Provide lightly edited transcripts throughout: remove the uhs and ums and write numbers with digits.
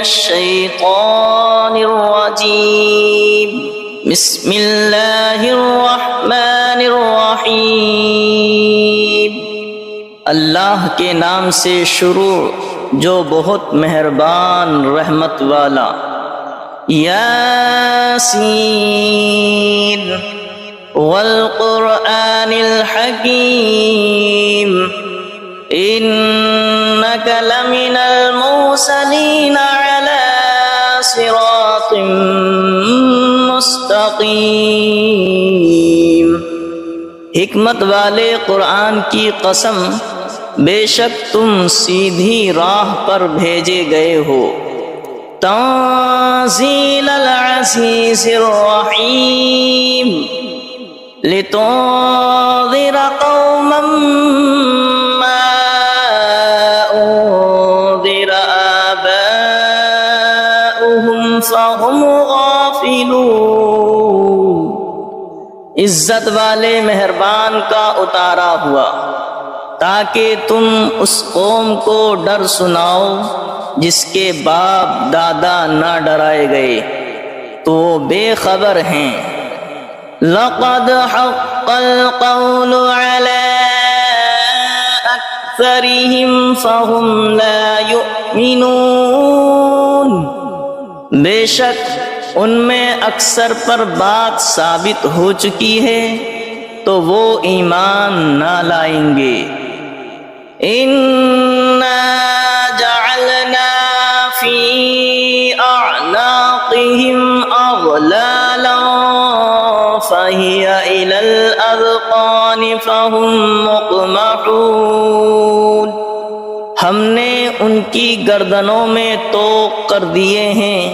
الشیطان الرجیم بسم اللہ الرحمن الرحیم اللہ کے نام سے شروع جو بہت مہربان رحمت والا۔ یاسین والقرآن الحکیم انک لمن المرسلین علی صراط مستقیم۔ حکمت والے قرآن کی قسم، بے شک تم سیدھی راہ پر بھیجے گئے ہو۔ تنزیل العزیز الرحیم لتنذر قوما ما انذر آباؤهم فهم غافلون۔ عزت والے مہربان کا اتارا ہوا تاکہ تم اس قوم کو ڈر سناؤ جس کے باپ دادا نہ ڈرائے گئے تو وہ بے خبر ہیں۔ لقد حق القول على اکثرهم فهم لا يؤمنون۔ بے شک ان میں اکثر پر بات ثابت ہو چکی ہے تو وہ ایمان نہ لائیں گے۔ اِنَّا جَعَلْنَا فِي أَعْنَاقِهِمْ أَغْلَالًا فَهِيَ إِلَى الْأَذْقَانِ فَهُمْ مُقْمَحُونَ۔ ہم نے ان کی گردنوں میں طوق کر دیے ہیں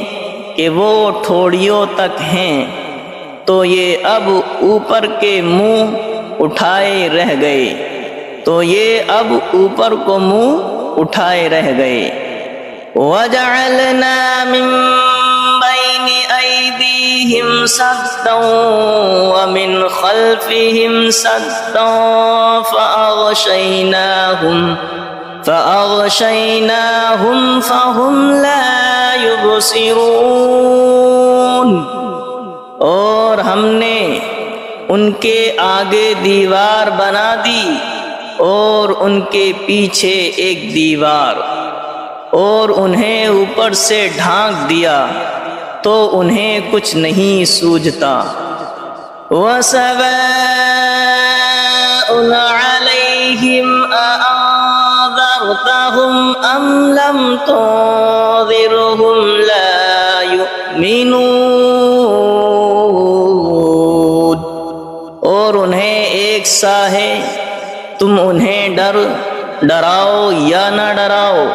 کہ وہ ٹھوڑیوں تک ہیں، تو یہ اب اوپر کے منہ اٹھائے رہ گئے، تو یہ اب اوپر کو منہ اٹھائے رہ گئے۔ وَجَعَلْنَا مِن بَيْنِ أَيْدِيهِمْ سَدًّا وَمِنْ خَلْفِهِمْ سَدًّا فَأَغْشَيْنَاهُمْ فَهُمْ لَا يُبْصِرُونَ۔ اور ہم نے ان کے آگے دیوار بنا دی اور ان کے پیچھے ایک دیوار، اور انہیں اوپر سے ڈھانک دیا تو انہیں کچھ نہیں سوجھتا۔ وَسَوَاءٌ عَلَيْهِمْ أَأَنذَرْتَهُمْ أَمْ لَمْ تُنذِرْهُمْ لَا يُؤْمِنُونَ۔ اور انہیں ایک سا ہے، تم انہیں ڈراؤ یا نہ ڈراؤ،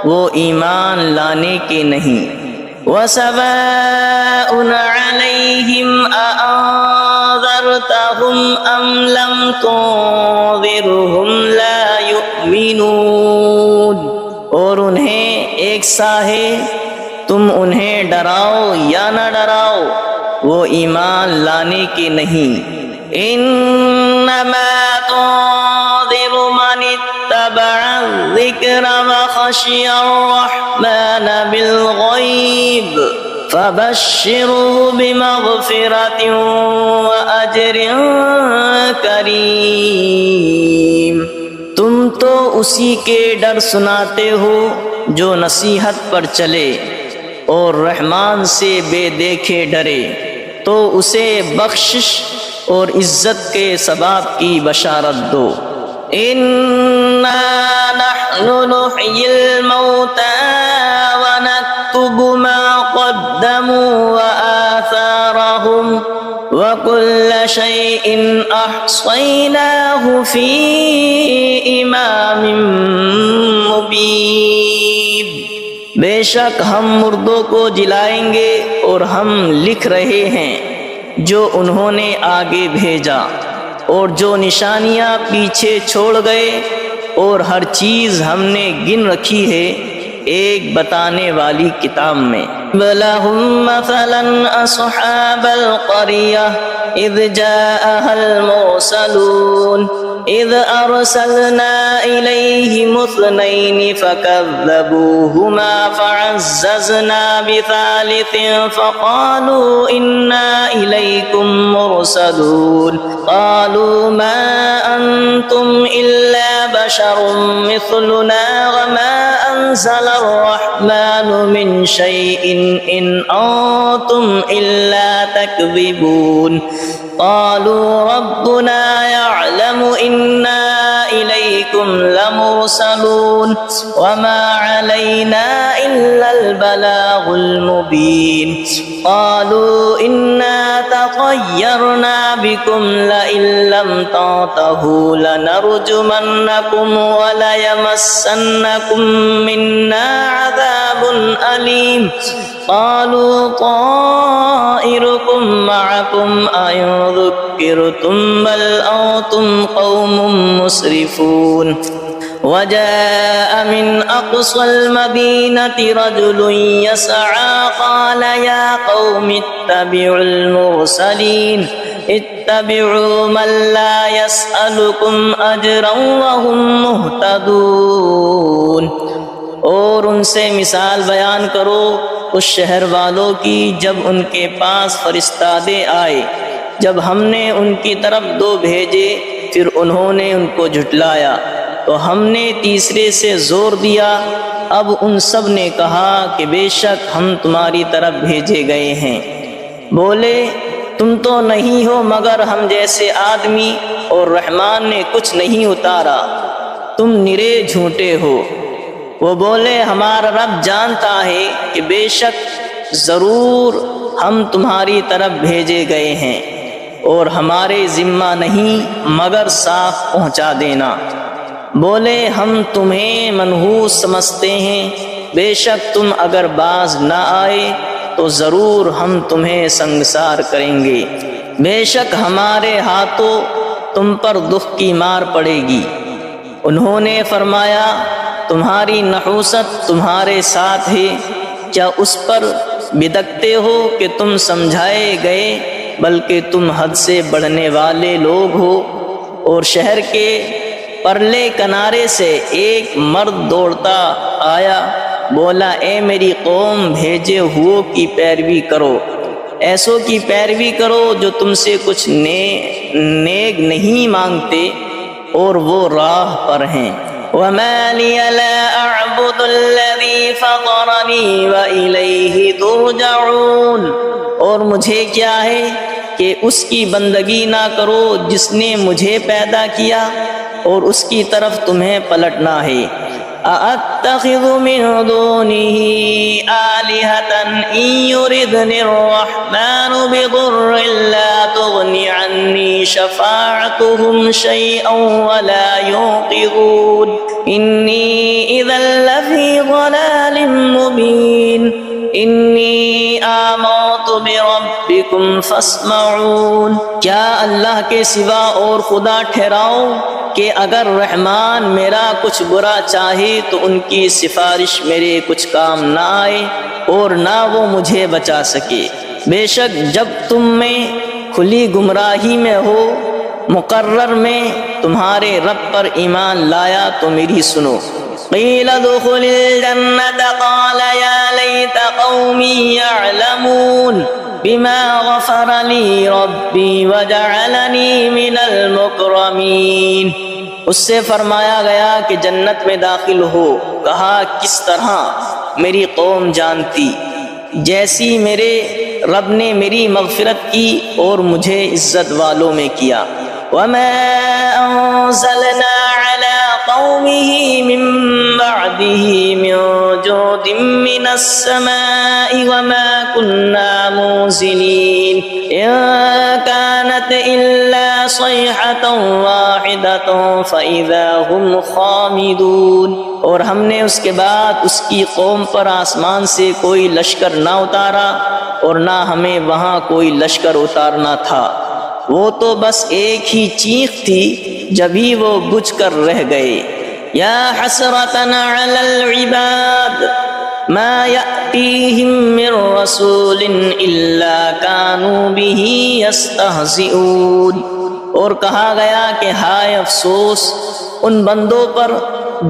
وہ ایمان لانے کے نہیں۔ وَسَوَاءٌ عَلَيْهِمْ أَأَنذَرْتَهُمْ أَمْ لَمْ تُنذِرْهُمْ لَا يُؤْمِنُونَ۔ اور انہیں ایک سا ہے، تم انہیں ڈراؤ یا نہ ڈراؤ، وہ ایمان لانے کے نہیں۔ انما تنذر من اتبع الذکر وخشی الرحمن بالغیب فبشره بمغفرة وأجر کریم۔ تم تو اسی کے ڈر سناتے ہو جو نصیحت پر چلے اور رحمان سے بے دیکھے ڈرے، تو اسے بخشش اور عزت کے ثواب کی بشارت دو۔ اِنَّا نَحْنُ نُحْيِي الْمَوْتَى وَنَكْتُبُ مَا قَدَّمُوا وَآثَارَهُمْ وَكُلَّ شَيْءٍ أَحْصَيْنَاهُ فِي إِمَامٍ مُبِينٍ۔ بے شک ہم مردوں کو جلائیں گے اور ہم لکھ رہے ہیں جو انہوں نے آگے بھیجا اور جو نشانیاں پیچھے چھوڑ گئے، اور ہر چیز ہم نے گن رکھی ہے ایک بتانے والی کتاب میں۔ وَلَهُمْ مَثَلًا أَصْحَابَ الْقَرْيَةِ إِذْ جَاءَهَا الْمُرْسَلُونَ إذ أرسلنا إليهم اثنين فكذبوهما فعززنا بثالث فقالوا إنا إليكم مرسلون قالوا ما أنتم إلا بشر مثلنا وما أنزل الرحمن من شيء إن أنتم إلا تكذبون قالوا ربنا يعلم إنا إليكم لمرسلون وما علينا إلا البلاغ المبين قالوا إنا تطيرنا بكم لئن لم تنتهوا لنرجمنكم وليمسنكم منا عذاب أليم قالوا طائركم معكم أئن ذكرتم بل أنتم قوم مسرفون وجاء من أقصى المدينة رجل يسعى قال يا قوم اتبعوا المرسلين اتبعوا من لا يسألكم أجرا وهم مهتدون اور ان سے مثال بیان کرو اس شہر والوں کی جب ان کے پاس فرستادے آئے، جب ہم نے ان کی طرف دو بھیجے پھر انہوں نے ان کو جھٹلایا تو ہم نے تیسرے سے زور دیا۔ اب ان سب نے کہا کہ بے شک ہم تمہاری طرف بھیجے گئے ہیں۔ بولے تم تو نہیں ہو مگر ہم جیسے آدمی اور رحمان نے کچھ نہیں اتارا، تم نرے جھوٹے ہو۔ وہ بولے ہمارا رب جانتا ہے کہ بے شک ضرور ہم تمہاری طرف بھیجے گئے ہیں اور ہمارے ذمہ نہیں مگر صاف پہنچا دینا۔ بولے ہم تمہیں منحوس سمجھتے ہیں، بے شک تم اگر باز نہ آئے تو ضرور ہم تمہیں سنگسار کریں گے، بے شک ہمارے ہاتھوں تم پر دکھ کی مار پڑے گی۔ انہوں نے فرمایا تمہاری نحوست تمہارے ساتھ ہے، کیا اس پر بدکتے ہو کہ تم سمجھائے گئے، بلکہ تم حد سے بڑھنے والے لوگ ہو۔ اور شہر کے پرلے کنارے سے ایک مرد دوڑتا آیا، بولا اے میری قوم بھیجے ہوئوں کی پیروی کرو، ایسوں کی پیروی کرو جو تم سے کچھ نیک نہیں مانگتے اور وہ راہ پر ہیں۔ وَمَا لِيَ لَا أَعْبُدُ الَّذِي فَطَرَنِي وَإِلَيْهِ تُرْجَعُونَ، اور مجھے کیا ہے کہ اس کی بندگی نہ کرو جس نے مجھے پیدا کیا اور اس کی طرف تمہیں پلٹنا ہے۔ أَأَتَّخِذُ مِن دُونِهِ آلِهَةً إِن يُرِدْنِ الرَّحْمَنُ بِضُرٍّ لَّا تُغْنِ عَنِّي شَفَاعَتُهُمْ شَيْئًا وَلَا يُنقِذُونِ إِنِّي إِذًا لَّفِي ضَلَالٍ مُّبِينٍ إِنِّي آمَنتُ بِرَبِّكُمْ فَاسْمَعُونِ، کیا اللہ کے سوا اور خدا ٹھہراؤ کہ اگر رحمان میرا کچھ برا چاہے تو ان کی سفارش میرے کچھ کام نہ آئے اور نہ وہ مجھے بچا سکے۔ بے شک جب تم میں کھلی گمراہی میں ہو، مقرر میں تمہارے رب پر ایمان لایا تو میری سنو۔ قیل ادخل الجنة قال یا لیت قومی یعلمون بما غفر لی ربی وجعلنی من المکرمین، اس سے فرمایا گیا کہ جنت میں داخل ہو، کہا کس طرح میری قوم جانتی، جیسی میرے رب نے میری مغفرت کی اور مجھے عزت والوں میں کیا۔ وما انزلنا على قومه من بعده من جود من السماء وما كنا منزلين إن كانت إلا صيحة واحدة فإذا هم خامدون، اور ہم نے اس کے بعد اس کی قوم پر آسمان سے کوئی لشکر نہ اتارا اور نہ ہمیں وہاں کوئی لشکر اتارنا تھا، وہ تو بس ایک ہی چیخ تھی جبھی وہ بجھ کر رہ گئے۔ یا حسرتنا علی العباد ما یأتیہم من رسول الا کانوا به یستہزئون، اور کہا گیا کہ ہائے افسوس ان بندوں پر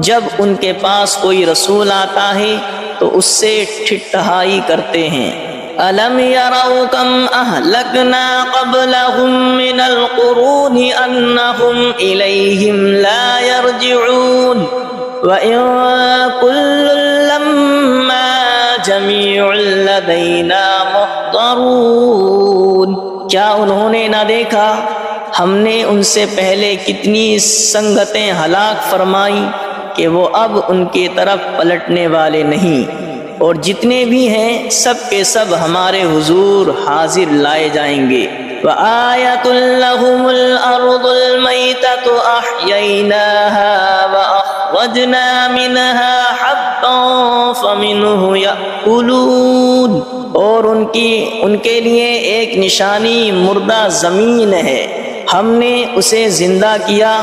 جب ان کے پاس کوئی رسول آتا ہے تو اس سے ٹھٹھائی کرتے ہیں۔ أَلَمْ يَرَوْا كَمْ أَهْلَكْنَا قَبْلَهُمْ مِنَ الْقُرُونِ أَنَّهُمْ إِلَيْهِمْ لَا يَرْجِعُونَ وَإِن كُلٌّ لَّمَّا جَمِيعٌ لَّدَيْنَا مُحْضَرُونَ۔ کیا انہوں نے نہ دیکھا ہم نے ان سے پہلے کتنی سنگتیں ہلاک فرمائیں کہ وہ اب ان کی طرف پلٹنے والے نہیں، اور جتنے بھی ہیں سب کے سب ہمارے حضور حاضر لائے جائیں گے۔ وَآيَةٌ لَّهُمُ الْأَرْضُ الْمَيْتَةُ أَحْيَيْنَاهَا وَأَخْرَجْنَا مِنْهَا حَبًّا فَمِنْهُ يَأْكُلُونَ۔ اور ان کے لیے ایک نشانی مردہ زمین ہے، ہم نے اسے زندہ کیا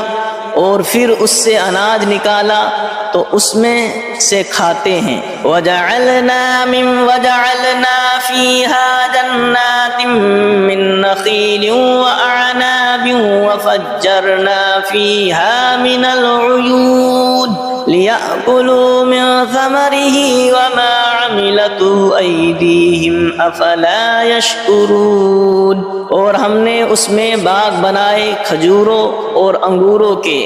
اور پھر اس سے اناج نکالا تو اس میں سے کھاتے ہیں۔ وَجَعَلْنَا فِيهَا جَنَّاتٍ مِّن نَّخِيلٍ وَأَعْنَابٍ وَفَجَّرْنَا فِيهَا مِنَ الْعُيُونِ لِيَأْكُلُوا مِن ثَمَرِهِ وَمَا عَمِلَتْهُ أَيْدِيهِمْ أَفَلَا يَشْكُرُونَ۔ اور ہم نے اس میں باغ بنائے کھجوروں اور انگوروں کے،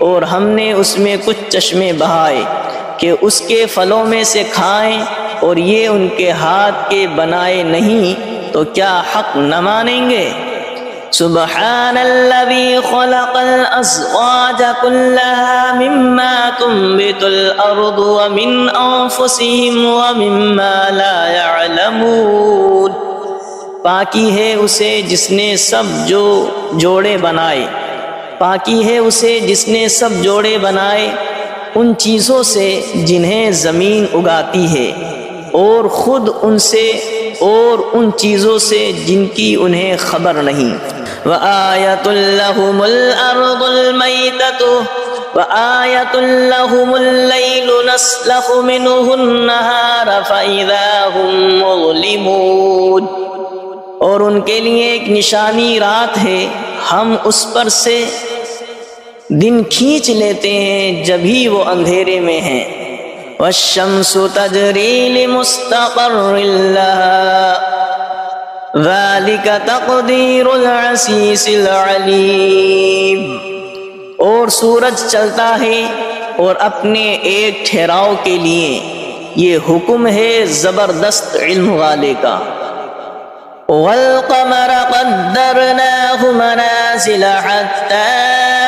اور ہم نے اس میں کچھ چشمے بہائے کہ اس کے پھلوں میں سے کھائیں، اور یہ ان کے ہاتھ کے بنائے نہیں تو کیا حق نہ مانیں گے؟ سبحان الذي خلق الأزواج كلها مما تنبت الأرض ومن أنفسهم ومما لا يعلمون۔ پاکی ہے اسے جس نے سب جوڑے بنائے، پاکی ہے اسے جس نے سب جوڑے بنائے ان چیزوں سے جنہیں زمین اگاتی ہے، اور خود ان سے اور ان چیزوں سے جن کی انہیں خبر نہیں۔ وَآيَةٌ لَّهُمُ الْأَرْضُ الْمَيْتَةُ وَآيَةٌ لَّهُمُ اللَّيْلُ نَسْلَخُ مِنْهُ النَّهَارَ فَإِذَا هُمْ مُظْلِمُونَ۔ اور ان کے لیے ایک نشانی رات ہے، ہم اس پر سے دن کھینچ لیتے ہیں جبھی وہ اندھیرے میں ہیں۔ وَالشَّمْسُ تَجْرِي لِمُسْتَقَرٍّ لَّهَا ذَلِكَ تَقْدِيرُ الْعَزِيزِ الْعَلِيمِ۔ اور سورج چلتا ہے اور اپنے ایک ٹھہراؤ کے لیے، یہ حکم ہے زبردست علم والے کا۔ وَالْقَمَرَ قَدَّرْنَاهُ مَنَازِلَ حَتَّى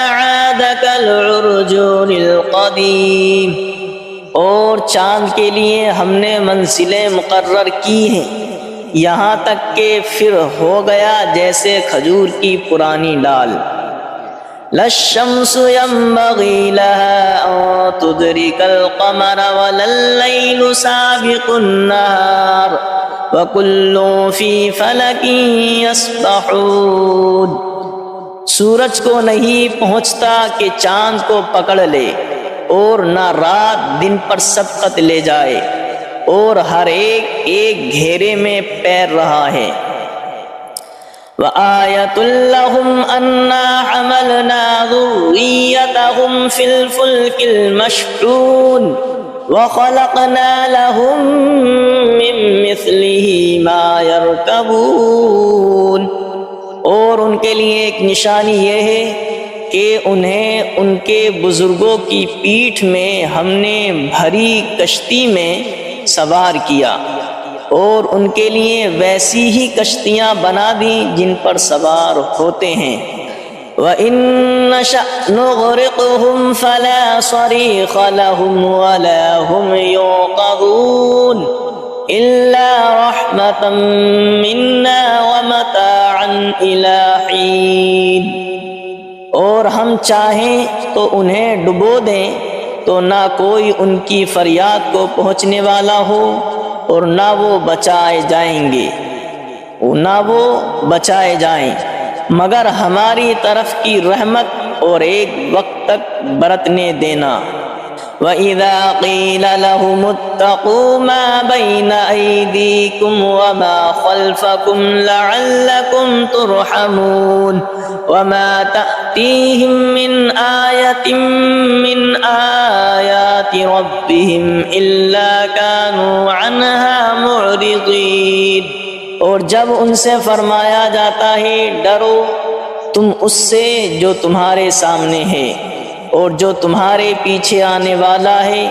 عَادَ كَالْعُرْجُونِ الْقَدِيمِ۔ اور چاند کے لیے ہم نے منزلیں مقرر کی ہیں یہاں تک کہ پھر ہو گیا جیسے کھجور کی پرانی ڈال۔ لَا الشَّمْسُ يَنبَغِي لَهَا أَن تُدْرِكَ الْقَمَرَ وَلَا اللَّيْلُ سَابِقُ النَّهَارِ وَكُلٌّ فِي فَلَكٍ يَسْبَحُونَ۔ سورج کو نہیں پہنچتا کہ چاند کو پکڑ لے، اور نہ رات دن پر سبقت لے جائے، اور ہر ایک گھیرے میں پیر رہا ہے۔ وَآيَةٌ لَّهُمْ أَنَّا حَمَلْنَا ذُرِّيَّتَهُمْ فِي الْفُلْكِ الْمَشْحُونِ وَخَلَقْنَا لَهُم مِّن مِّثْلِهِ مَا يَرْكَبُونَ۔ اور ان کے لیے ایک نشانی یہ ہے کہ انہیں ان کے بزرگوں کی پیٹھ میں ہم نے بھری کشتی میں سوار کیا، اور ان کے لیے ویسی ہی کشتیاں بنا دیں جن پر سوار ہوتے ہیں۔ وَإِن نَّشَأْ نُغْرِقْهُمْ فَلَا صَرِيخَ لَهُمْ وَلَا هُمْ يُنقَذُونَ إِلَّا رَحْمَةً مِّنَّا وَمَتَاعًا إِلَىٰ حِينٍ۔ اور ہم چاہیں تو انہیں ڈبو دیں تو نہ کوئی ان کی فریاد کو پہنچنے والا ہو، اور نہ وہ بچائے جائیں مگر ہماری طرف کی رحمت اور ایک وقت تک برتنے دینا۔ وَإِذَا قِيلَ لَهُمُ اتَّقُوا مَا بَيْنَ أَيْدِيكُمْ وَمَا خَلْفَكُمْ لَعَلَّكُمْ تُرْحَمُونَ وَمَا تَأْتِيهِمْ مِنْ آيَةٍ مِنْ آيَاتِ رَبِّهِمْ إِلَّا كَانُوا عَنْهَا مُعْرِضِينَ۔ اور جب ان سے فرمایا جاتا ہے ڈرو تم اس سے جو تمہارے سامنے ہے اور جو تمہارے پیچھے آنے والا ہے،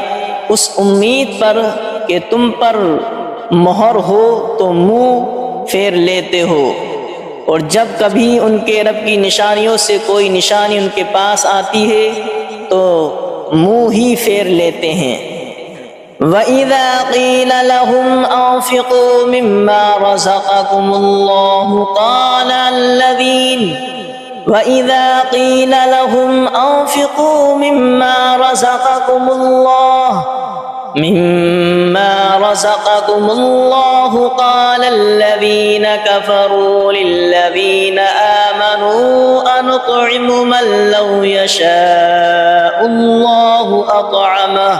اس امید پر کہ تم پر مہر ہو تو منہ پھیر لیتے ہو، اور جب کبھی ان کے رب کی نشانیوں سے کوئی نشانی ان کے پاس آتی ہے تو منہ ہی پھیر لیتے ہیں۔ وَإِذَا قِيلَ لَهُمْ أَنفِقُوا مِمَّا رَزَقَكُمُ اللَّهُ وَإِذَا قِيلَ لَهُمْ أَنفِقُوا مِمَّا رَزَقَكُمُ اللَّهُ قَالَ الَّذِينَ كَفَرُوا لِلَّذِينَ آمَنُوا أَنُطْعِمُ مَن لَّوْ يَشَاءُ اللَّهُ أَطْعَمَهُ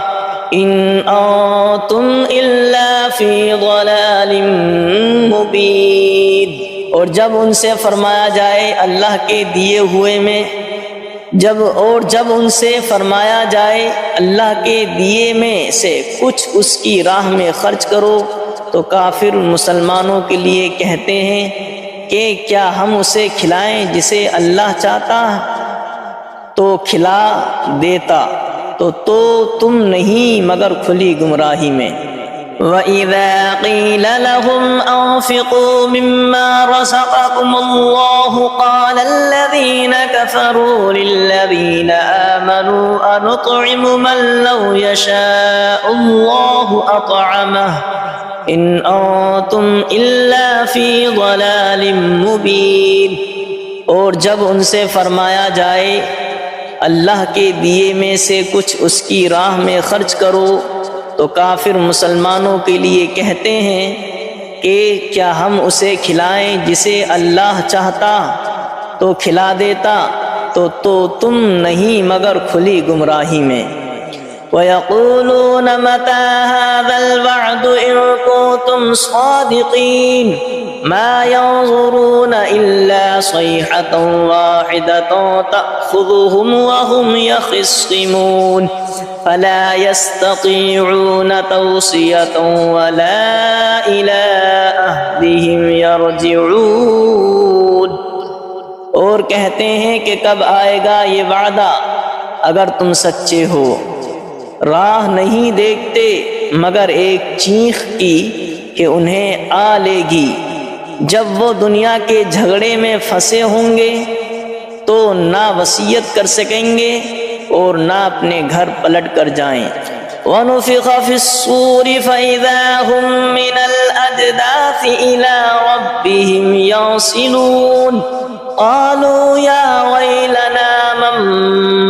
إِنْ أَنتُمْ إِلَّا فِي ضَلَالٍ مُّبِينٍ۔ اور جب ان سے فرمایا جائے اللہ کے دیے ہوئے میں جب ان سے فرمایا جائے اللہ کے دیے میں سے کچھ اس کی راہ میں خرچ کرو تو کافر مسلمانوں کے لیے کہتے ہیں کہ کیا ہم اسے کھلائیں جسے اللہ چاہتا تو کھلا دیتا، تو تم نہیں مگر کھلی گمراہی میں۔ وَإِذَا قِيلَ لَهُمْ أَنفِقُوا مِمَّا رَزَقَكُمُ اللَّهُ قَالَ الَّذِينَ كَفَرُوا لِلَّذِينَ آمَنُوا أَنُطْعِمُ مَن لَّوْ يَشَاءُ اللَّهُ أَطْعَمَهُ إِنْ أَنتُمْ إِلَّا فِي ضَلَالٍ مُّبِينٍ۔ اور جب ان سے فرمایا جائے اللہ کے دیے میں سے کچھ اس کی راہ میں خرچ کرو تو کافر مسلمانوں کے لیے کہتے ہیں کہ کیا ہم اسے کھلائیں جسے اللہ چاہتا تو کھلا دیتا، تو تم نہیں مگر کھلی گمراہی میں۔ وَيَقُولُونَ مَتَىٰ هَٰذَا الْوَعْدُ إِن كُنتُمْ صَادِقِينَ مَا يَنظُرُونَ إِلَّا صَيْحَةً وَاحِدَةً تَأْخُذُهُمْ وَهُمْ يَخِصِّمُونَ فَلَا يَسْتَطِيعُونَ تَوْصِيَةً وَلَا إِلَىٰ أَهْلِهِمْ يَرْجِعُونَ۔ اور کہتے ہیں کہ کب آئے گا یہ وعدہ اگر تم سچے ہو، راہ نہیں دیکھتے مگر ایک چیخ کی کہ انہیں آ لے گی، جب وہ دنیا کے جھگڑے میں پھنسے ہوں گے تو نہ وصیت کر سکیں گے اور نہ اپنے گھر پلٹ کر جائیں۔ وَنُفِخَ فِي الصُّورِ فَإِذَا هُم مِّنَ الْأَجْدَاثِ إِلَىٰ رَبِّهِمْ يَنسِلُونَ قَالُوا يَا وَيْلَنَا مَن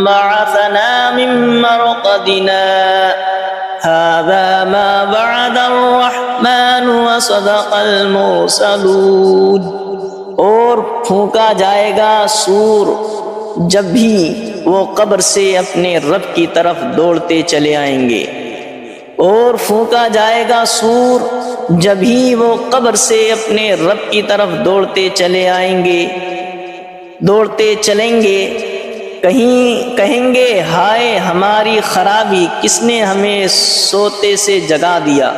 بَعَثَنَا مِن مَّرْقَدِنَا هَٰذَا مَا وَعَدَ الرَّحْمَٰنُ وَصَدَقَ الْمُرْسَلُونَ۔ اور پھونکا جائے گا سور جب بھی وہ قبر سے اپنے رب کی طرف دوڑتے چلے آئیں گے، اور پھونکا جائے گا سور جب ہی وہ قبر سے اپنے رب کی طرف دوڑتے چلیں گے، کہیں گے ہائے ہماری خرابی، کس نے ہمیں سوتے سے جگا دیا۔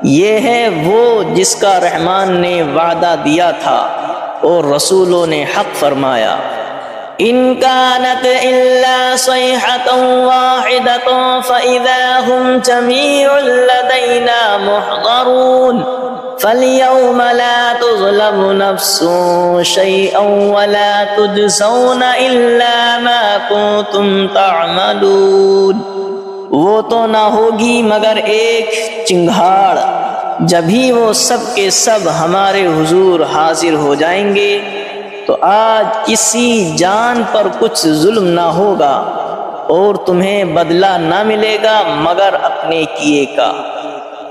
یہ ہے وہ جس کا رحمان نے وعدہ دیا تھا اور رسولوں نے حق فرمایا۔ إِن كَانَتْ إِلَّا صَيْحَةً وَاحِدَةً فَإِذَا هُمْ جَمِيعٌ لَّدَيْنَا مُحْضَرُونَ فَالْيَوْمَ لَا تُظْلَمُ نَفْسٌ شَيْئًا وَلَا تُجْزَوْنَ إِلَّا مَا كُنتُمْ تَعْمَلُونَ۔ وہ تو نہ ہوگی مگر ایک چنگھاڑ، جبھی وہ سب کے سب ہمارے حضور حاضر ہو جائیں گے تو آج کسی جان پر کچھ ظلم نہ ہوگا اور تمہیں بدلہ نہ ملے گا مگر اپنے کیے کا۔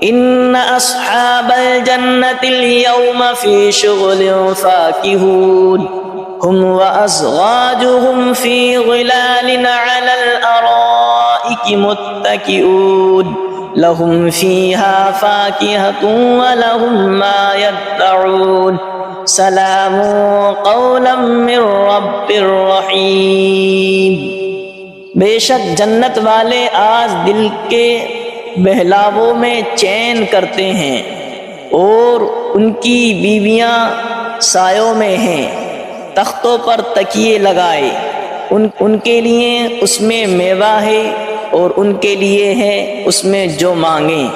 ان اصحاب الجنة اليوم في شغل فاكهون هم وازواجهم في ظلال على الارائك الارائك متكئون لهم فيها فاكهة ولهم ما يدعون سلام قولا من رب رحیم۔ بے شک جنت والے آج دل کے بہلاووں میں چین کرتے ہیں، اور ان کی بیویاں سایوں میں ہیں، تختوں پر تکیے لگائے، ان کے لیے اس میں میوہ ہے اور ان کے لیے ہے اس میں جو مانگیں،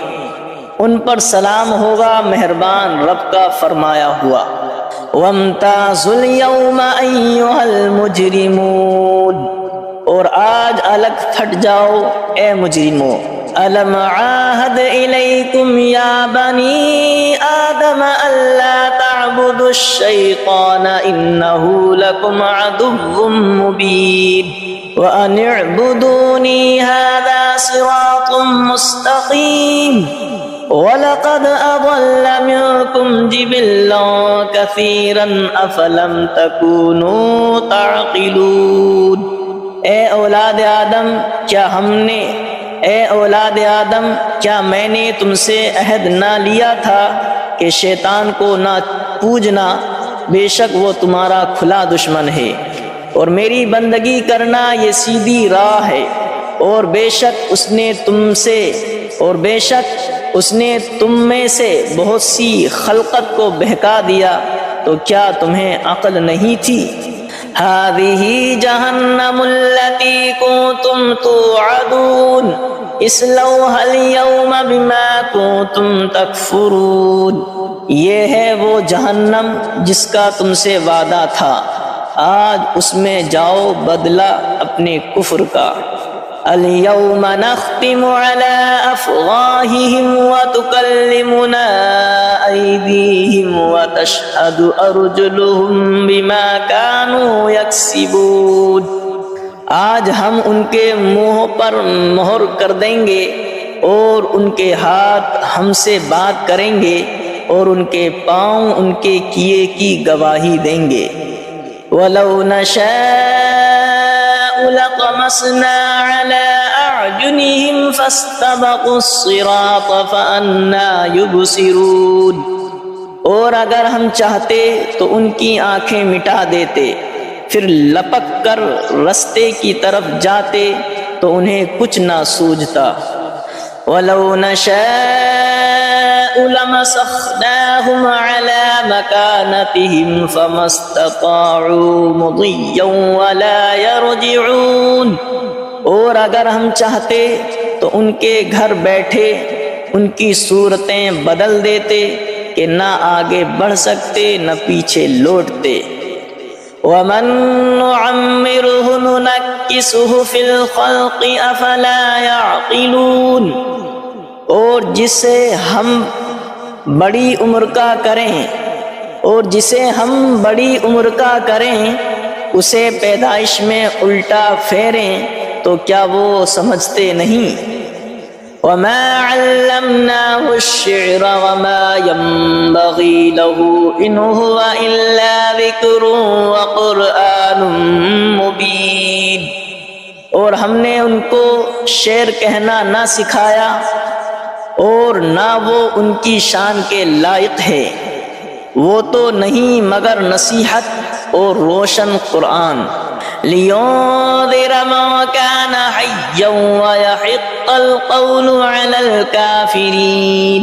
ان پر سلام ہوگا مہربان رب کا فرمایا ہوا۔ وَامْتَازُوا الْيَوْمَ أَيُّهَا الْمُجْرِمُونَ، اور آج الگ پھٹ جاؤ اے مجرموں۔ أَلَمْ عَاهَدْ إِلَيْكُمْ يَا بَنِي آدَمَ أَلَّا تَعْبُدُوا الشَّيْطَانَ إِنَّهُ لَكُمْ عَدُوٌّ مُّبِينٌ وَأَنِ اعْبُدُونِي هَذَا صِرَاطٌ مُّسْتَقِيمٌ وَلَقَدْ أَضَلَّ مِنكُمْ جِبِلًّا كَثِيرًا أَفَلَمْ تَكُونُوا تَعْقِلُونَ۔ اے اولاد آدم کیا میں نے تم سے عہد نہ لیا تھا کہ شیطان کو نہ پوجنا، بے شک وہ تمہارا کھلا دشمن ہے، اور میری بندگی کرنا یہ سیدھی راہ ہے، اور بے شک اس نے تم میں سے بہت سی خلقت کو بہکا دیا، تو کیا تمہیں عقل نہیں تھی؟ هذه جہنم التي كنتم توعدون اصلوها اليوم بما كنتم تکفرون، یہ ہے وہ جہنم جس کا تم سے وعدہ تھا، آج اس میں جاؤ بدلہ اپنے کفر کا۔ اليوم نختم على أفواههم وتكلمنا أيديهم وتشهد أرجلهم بما كانوا يكسبون، آج ہم ان کے منہ پر مہر کر دیں گے، اور ان کے ہاتھ ہم سے بات کریں گے، اور ان کے پاؤں ان کے کیے کی گواہی دیں گے۔ وَلَوْ نَشَاءُ لَطَمَسْنَا عَلَىٰ أَعْيُنِهِمْ فَاسْتَبَقُوا الصِّرَاطَ فَأَنَّىٰ يُبْصِرُونَ، اور اگر ہم چاہتے تو ان کی آنکھیں مٹا دیتے، پھر لپک کر رستے کی طرف جاتے تو انہیں کچھ نہ سوجھتا۔ وَلَوْ نَشَاءُ لَمَسَخْنَاهُمْ عَلَىٰ مَكَانَتِهِمْ فَمَا اسْتَطَاعُوا مُضِيًّا وَلَا يَرْجِعُونَ، اور اگر ہم چاہتے تو ان کے گھر بیٹھے ان کی صورتیں بدل دیتے کہ نہ آگے بڑھ سکتے نہ پیچھے لوٹتے۔ وَمَن نُّعَمِّرْهُ نُنَكِّسْهُ فِي الْخَلْقِ أَفَلَا يَعْقِلُونَ، اور جسے ہم بڑی عمر کا کریں اسے پیدائش میں الٹا پھیریں تو کیا وہ سمجھتے نہیں؟ وَمَا عَلَّمْنَاهُ الشِّعْرَ وَمَا يَنبَغِي لَهُ إِنْ هُوَ إِلَّا ذِكْرٌ وَقُرْآنٌ مُبِينٌ، اور ہم نے ان کو شعر کہنا نہ سکھایا، اور نہ وہ ان کی شان کے لائق ہے، وہ تو نہیں مگر نصیحت اور روشن قرآن۔ لِيُنذِرَ مَن كَانَ حَيًّا وَيَحِقَّ الْقَوْلُ عَلَى الْكَافِرِينَ،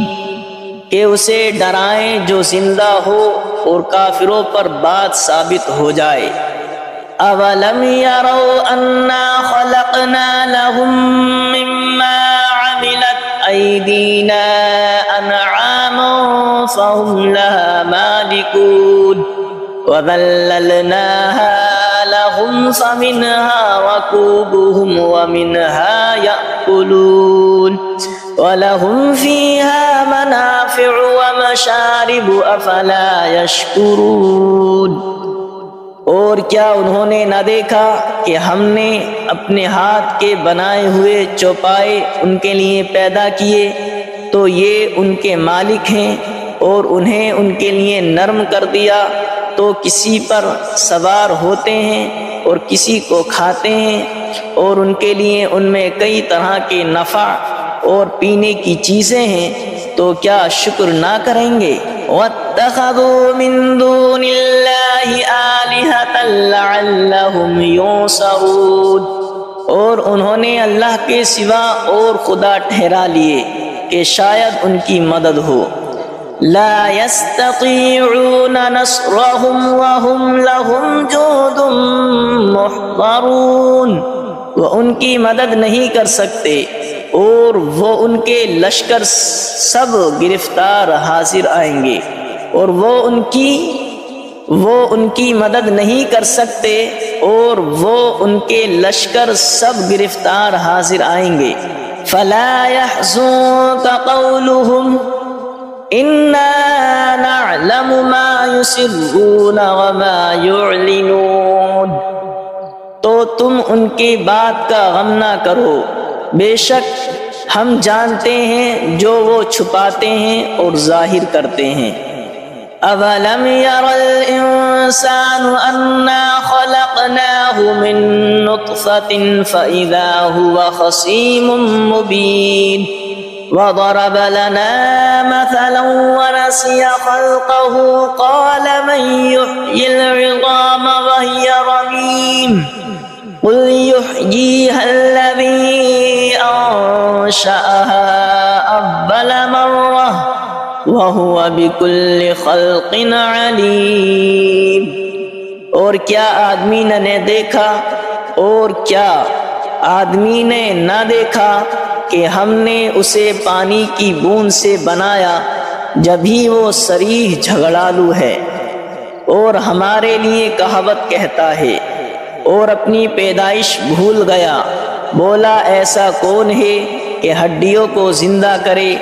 کہ اسے ڈرائیں جو زندہ ہو اور کافروں پر بات ثابت ہو جائے۔ أَوَلَمْ يَرَوْا أَنَّا خَلَقْنَا لَهُم مِّمَّا عَمِلَتْ أَيْدِينَا أَنْعَامًا فَهُمْ لَهَا مَالِكُونَ وَذَلَّلْنَاهَا لَهُمْ فَمِنْهَا رَكُوبُهُمْ وَمِنْهَا يَأْكُلُونَ وَلَهُمْ فِيهَا مَنَافِعُ وَمَشَارِبُ أَفَلَا يَشْكُرُونَ، اور کیا انہوں نے نہ دیکھا کہ ہم نے اپنے ہاتھ کے بنائے ہوئے چوپائے ان کے لیے پیدا کیے، تو یہ ان کے مالک ہیں، اور انہیں ان کے لیے نرم کر دیا تو کسی پر سوار ہوتے ہیں اور کسی کو کھاتے ہیں، اور ان کے لیے ان میں کئی طرح کے نفع اور پینے کی چیزیں ہیں، تو کیا شکر نہ کریں گے؟ وَاتَّخَذُوا مِن دُونِ اللَّهِ آلِهَةً لَعَلَّهُمْ يُنصَرُونَ، اور انہوں نے اللہ کے سوا اور خدا ٹھہرا لیے کہ شاید ان کی مدد ہو۔ لا يستطيعون نصرهم وهم لهم جند محضرون، وہ ان کی مدد نہیں کر سکتے اور وہ ان کے لشکر سب گرفتار حاضر آئیں گے، اور وہ ان کی مدد نہیں کر سکتے اور وہ ان کے لشکر سب گرفتار حاضر آئیں گے۔ فلا يحزنك قولهم انا نعلم ما يسرون وما يعلنون، تو تم ان کی بات کا غم نہ کرو، بے شک ہم جانتے ہیں جو وہ چھپاتے ہیں اور ظاہر کرتے ہیں۔ اولم ير الانسان انا خلقناه من نطفة فاذا هو خصيم مبين، وضرب لنا مثلا ونسي خلقه قال من يحيي العظام وهي رميم قل يحييها الذي أنشأها أول مرة وهو بكل خلق عليم، اور کیا آدمی نے دیکھا اور کیا آدمی نے نہ دیکھا کہ ہم نے اسے پانی کی بوند سے بنایا جبھی وہ صریح جھگڑالو ہے، اور ہمارے لیے کہاوت کہتا ہے اور اپنی پیدائش بھول گیا، بولا ایسا کون ہے کہ ہڈیوں کو زندہ کرے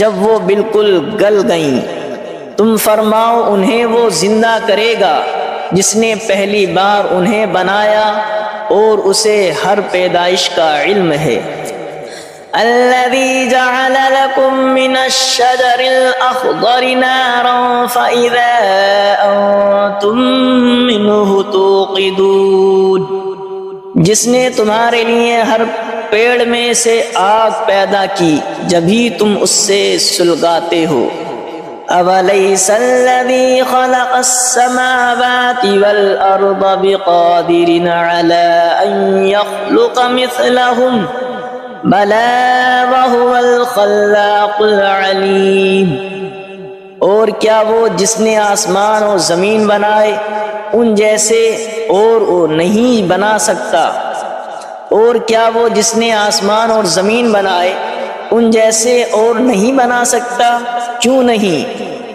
جب وہ بالکل گل گئیں؟ تم فرماؤ انہیں وہ زندہ کرے گا جس نے پہلی بار انہیں بنایا اور اسے ہر پیدائش کا علم ہے۔ الذي جعل لكم من الشجر الأخضر نارا فإذا أنتم منه توقدون، جس نے تمہارے لیے ہر پیڑ میں سے آگ پیدا کی جبھی تم اس سے سلگاتے ہو۔ أَوَلَيْسَ الَّذِي خَلَقَ السَّمَاوَاتِ وَالْأَرْضَ بِقَادِرٍ عَلَىٰ أَن يَخْلُقَ مِثْلَهُمْ بَلَىٰ وَهُوَ الْخَلَّاقُ الْعَلِيمُ، اور کیا وہ جس نے آسمان اور زمین بنائے ان جیسے اور وہ نہیں بنا سکتا؟ اور کیا وہ جس نے آسمان اور زمین بنائے ان جیسے اور نہیں بنا سکتا؟ کیوں نہیں،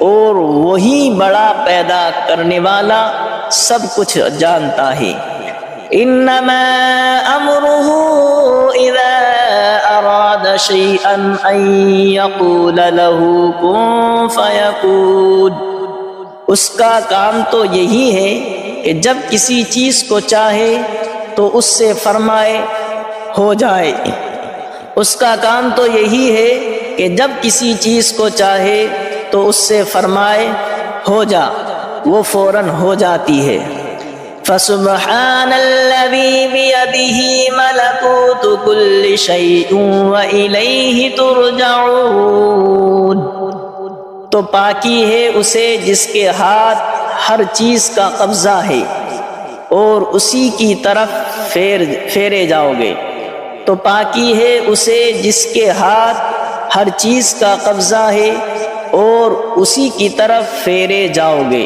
اور وہی بڑا پیدا کرنے والا سب کچھ جانتا ہے۔ انما امره اذا اراد شيئا ان يقول له كن فيكون، اس کا کام تو یہی ہے کہ جب کسی چیز کو چاہے تو اس سے فرمائے ہو جائے۔ اس کا کام تو یہی ہے کہ جب کسی چیز کو چاہے تو اس سے فرمائے ہو جا، وہ فوراً ہو جاتی ہے۔ فسبحان الذي بيده ملكوت كل شيء وإليه ترجعون، تو پاکی ہے اسے جس کے ہاتھ ہر چیز کا قبضہ ہے اور اسی کی طرف پھیرے جاؤ گے۔ تو پاکی ہے اسے جس کے ہاتھ ہر چیز کا قبضہ ہے اور اسی کی طرف پھیرے جاؤ گے۔